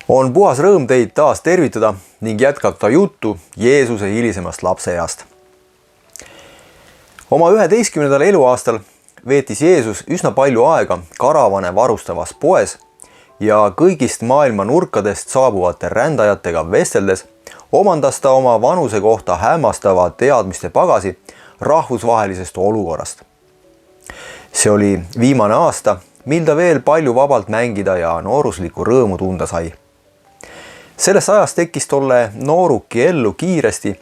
On puhas rõõm teid taas tervitada ning jätkata juttu Jeesuse hilisemast lapseeast. Oma 11. eluaastal veetis Jeesus üsna palju aega karavane varustavas poes ja kõigist maailma nurkadest saabuvate rändajatega vesteldes omandas ta oma vanuse kohta hämmastava teadmiste pagasi rahvusvahelisest olukorrast. See oli viimane aasta, mil ta veel palju vabalt mängida ja nooruslikku rõõmu tunda sai. Sellest ajast tekkis tolle nooruki ellu kiiresti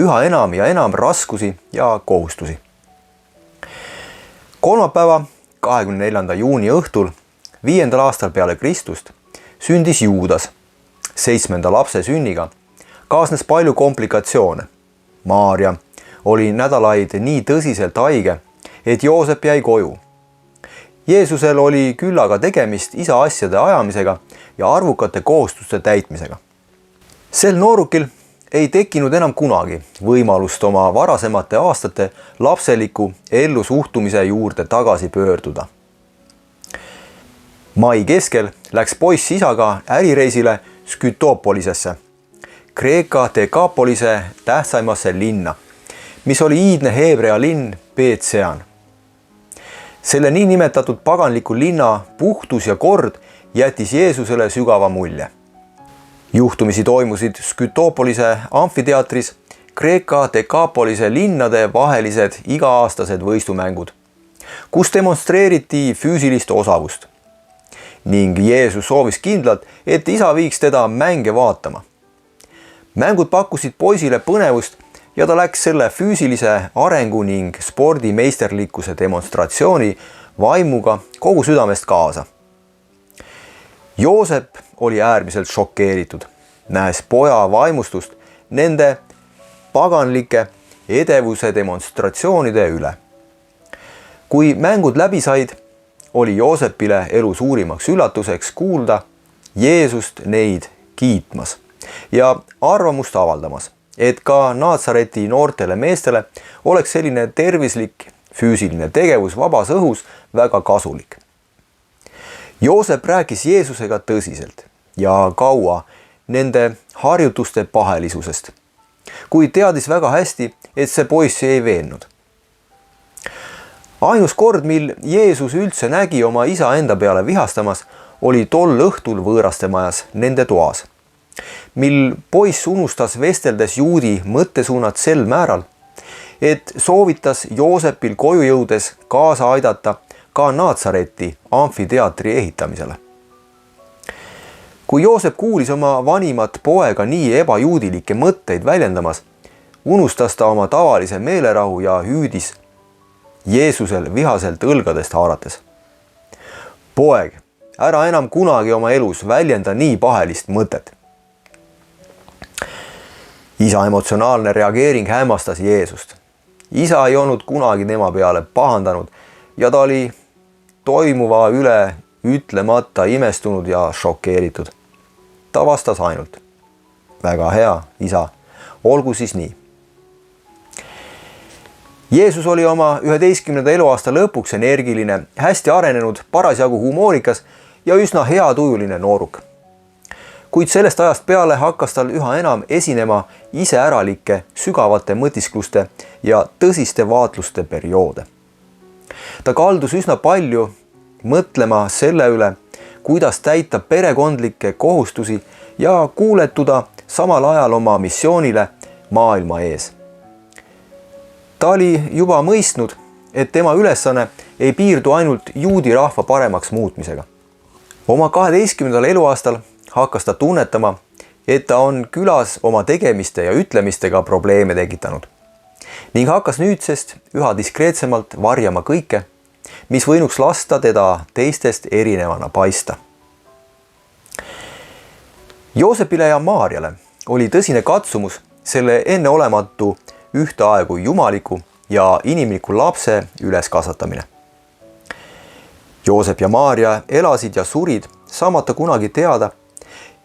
üha enam ja enam raskusi ja kohustusi. Kolmapäeva 24. juuni õhtul 5. aastal peale Kristust sündis Juudas. 7. lapse sünniga kaasnes palju komplikatsioone. Maarja oli nädalaid nii tõsiselt haige, et Joosep jäi koju. Jeesusel oli küllaga tegemist isa asjade ajamisega ja arvukate kohustuste täitmisega. Sel noorukil ei tekkinud enam kunagi võimalust oma varasemate aastate lapseliku ellusuhtumise juurde tagasi pöörduda. Mai keskel läks poiss isaga ärireisile Skytopolisesse, Kreeka Dekapolise tähtsaimasse linna, mis oli iidne heebrea linn Beetsean. Selle niinimetatud paganliku linna puhtus ja kord jättis Jeesusele sügava mulje. Juhtumisi toimusid Skytopolise amfiteatris Kreeka Dekapolise linnade vahelised iga-aastased võistumängud, kus demonstreeriti füüsilist osavust. Ning Jeesus soovis kindlalt, et isa viiks teda mänge vaatama. Mängud pakkusid poisile põnevust ja ta läks selle füüsilise arengu ning spordimeisterlikkuse demonstratsiooni vaimuga kogu südamest kaasa. Joosep oli äärmiselt šokeeritud, nähes poja vaimustust nende paganlike edevuse demonstratsioonide üle. Kui mängud läbi said, oli Joosepile elu suurimaks üllatuseks kuulda Jeesust neid kiitmas ja arvamust avaldamas, et ka Naatsareti noortele meestele oleks selline tervislik füüsiline tegevus vabas õhus väga kasulik. Joosep rääkis Jeesusega tõsiselt ja kaua nende harjutuste pahelisusest, kuid teadis väga hästi, et see poiss ei veennud. Ainus kord, mil Jeesus üldse nägi oma isa enda peale vihastamas, oli tol õhtul võõrastemajas nende toas, mil poiss unustas vesteldes juudi mõttesuunad sel määral, et soovitas Joosepil koju jõudes kaasa aidata ka Naatsareti amfiteatri ehitamisele. Kui Joosep kuulis oma vanimat poega nii ebajuudilikke mõtteid väljendamas, unustas ta oma tavalise meelerahu ja hüüdis Jeesusel vihaselt õlgadest haarates. Poeg, ära enam kunagi oma elus väljenda nii pahelist mõtet. Isa emotsionaalne reageering hämmastas Jeesust. Isa ei olnud kunagi tema peale pahandanud ja ta oli toimuva üle ütlemata imestunud ja šokeeritud. Ta vastas ainult: väga hea, isa, olgu siis nii. Jeesus oli oma 11. eluaasta lõpuks energiline, hästi arenenud, parasjagu humoorikas ja üsna heatujuline nooruk. Kuid sellest ajast peale hakkas tal üha enam esinema iseäralikke, sügavate mõtiskluste ja tõsiste vaatluste perioode. Ta kaldus üsna palju mõtlema selle üle, kuidas täita perekondlikke kohustusi ja kuuletuda samal ajal oma missioonile maailma ees. Ta oli juba mõistnud, et tema ülesanne ei piirdu ainult juudi rahva paremaks muutmisega. Oma 12. eluaastal hakkas ta tunnetama, et ta on külas oma tegemiste ja ütlemistega probleeme tekitanud ning hakkas nüüdsest üha diskreetsemalt varjama kõike, mis võinuks lasta teda teistest erinevana paista. Joosepile ja Maarjale oli tõsine katsumus selle enneolematu ühtaegu jumaliku ja inimliku lapse üleskasvatamine. Joosep ja Maarja elasid ja surid, saamata kunagi teada,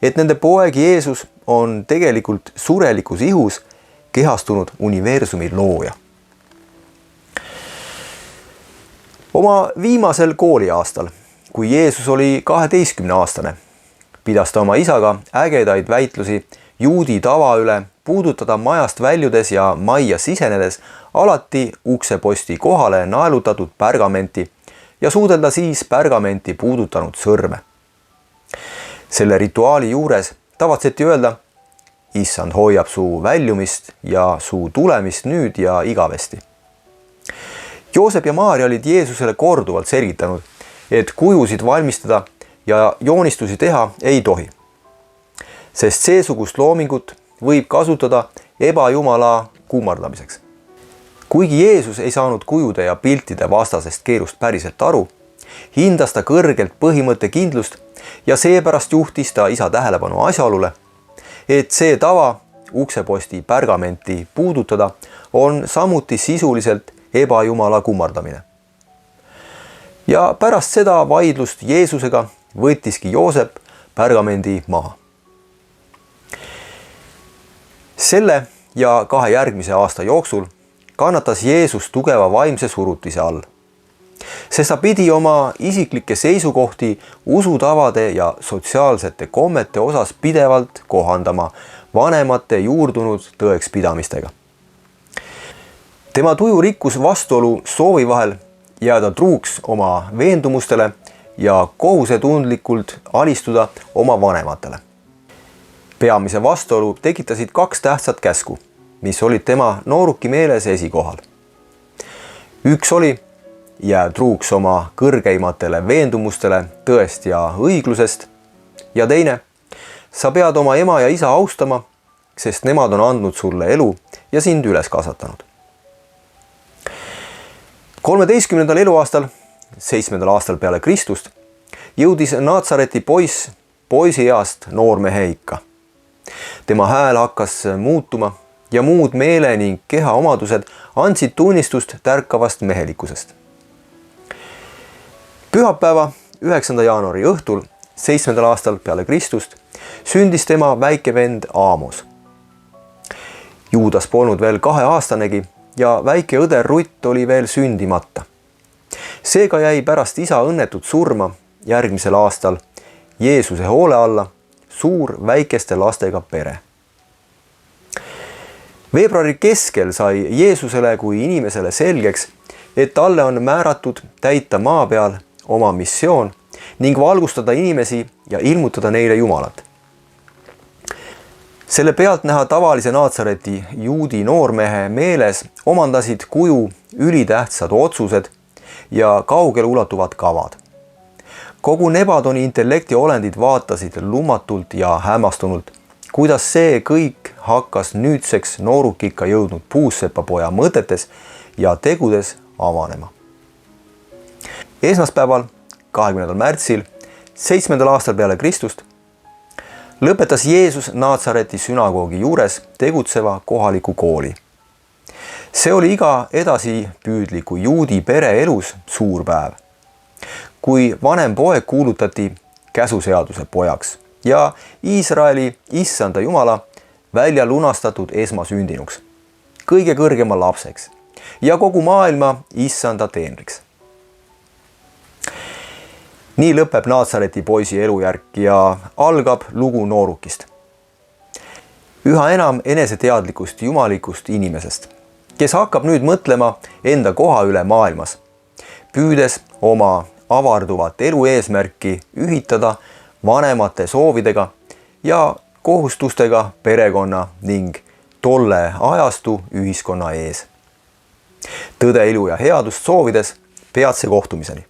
et nende poeg Jeesus on tegelikult surelikus ihus kehastunud universumi looja. Oma viimasel kooliaastal, kui Jeesus oli 12-aastane, pidas ta oma isaga ägedaid väitlusi juudi tava üle puudutada majast väljudes ja majja sisenedes alati ukseposti kohale naelutatud pärgamenti ja suudelda siis pärgamenti puudutanud sõrme. Selle rituaali juures tavatseti öelda: Issand hoiab su väljumist ja su tulemist nüüd ja igavesti. Joosep ja Maarja olid Jeesusele korduvalt selgitanud, et kujusid valmistada ja joonistusi teha ei tohi, sest seesugust loomingut võib kasutada ebajumala kummardamiseks. Kuigi Jeesus ei saanud kujude ja piltide vastasest keelust päriselt aru, hindas ta kõrgelt põhimõttekindlust ja seepärast juhtis ta isa tähelepanu asjaolule, et see tava ukseposti pärgamenti puudutada on samuti sisuliselt ebajumala kummardamine. Ja pärast seda vaidlust Jeesusega võttiski Joosep pärgamendi maha. Selle ja 2 järgmise aasta jooksul kannatas Jeesus tugeva vaimse surutise all, sest ta pidi oma isiklikke seisukohti usutavade ja sotsiaalsete kommete osas pidevalt kohandama vanemate juurdunud tõekspidamistega. Tema tuju rikkus vastuolu soovi vahel jääda truuks oma veendumustele ja kohusetundlikult alistuda oma vanematele. Peamise vastuolu tekitasid 2 tähtsat käsku, mis olid tema nooruki meeles esikohal. Üks oli: jää truuks oma kõrgeimatele veendumustele tõest ja õiglusest, ja teine: sa pead oma ema ja isa austama, sest nemad on andnud sulle elu ja sind üles kasvatanud. 13. eluaastal, 7. aastal peale Kristust, jõudis Naatsareti poiss poisieast noormehe ikka. Tema hääl hakkas muutuma ja muud meele ning keha omadused andsid tunnistust tärkavast mehelikkusest. Pühapäeva 9. jaanuari õhtul 7. aastal peale Kristust sündis tema väike vend Aamos. Juudas polnud veel 2-aastanegi ja väike õder Rutt oli veel sündimata. Seega jäi pärast isa õnnetut surma järgmisel aastal Jeesuse hoole alla suur väikeste lastega pere. Veebruari keskel sai Jeesusele kui inimesele selgeks, et talle on määratud täita maa peal oma missioon ning valgustada inimesi ja ilmutada neile Jumalat. Selle pealt näha tavalise Naatsareti juudi noormehe meeles omandasid kuju ülitähtsad otsused ja kaugele ulatuvad kavad. Kogu Nebadoni intellekti olendid vaatasid lummatult ja hämmastunult, kuidas see kõik hakkas nüüdseks noorukikka jõudnud puussepapoja mõtetes ja tegudes avanema. Esmaspäeval, 20. märtsil, 7. aastal peale Kristust, lõpetas Jeesus Naatsareti sünagoogi juures tegutseva kohaliku kooli. See oli iga edasipüüdliku juudi pere elus suur päev, kui vanem poeg kuulutati käsuseaduse pojaks ja Iisraeli issanda Jumala välja lunastatud esmasündinuks, kõige kõrgema lapseks ja kogu maailma issanda teenriks. Nii lõpeb Naatsareti poisi elujärk ja algab lugu noorukist. Üha enam eneseteadlikust jumalikust inimesest, kes hakkab nüüd mõtlema enda koha üle maailmas, püüdes oma avarduvat elu eesmärki ühitada vanemate soovidega ja kohustustega perekonna ning tolle ajastu ühiskonna ees. Tõde, ilu ja headust soovides peatse kohtumiseni!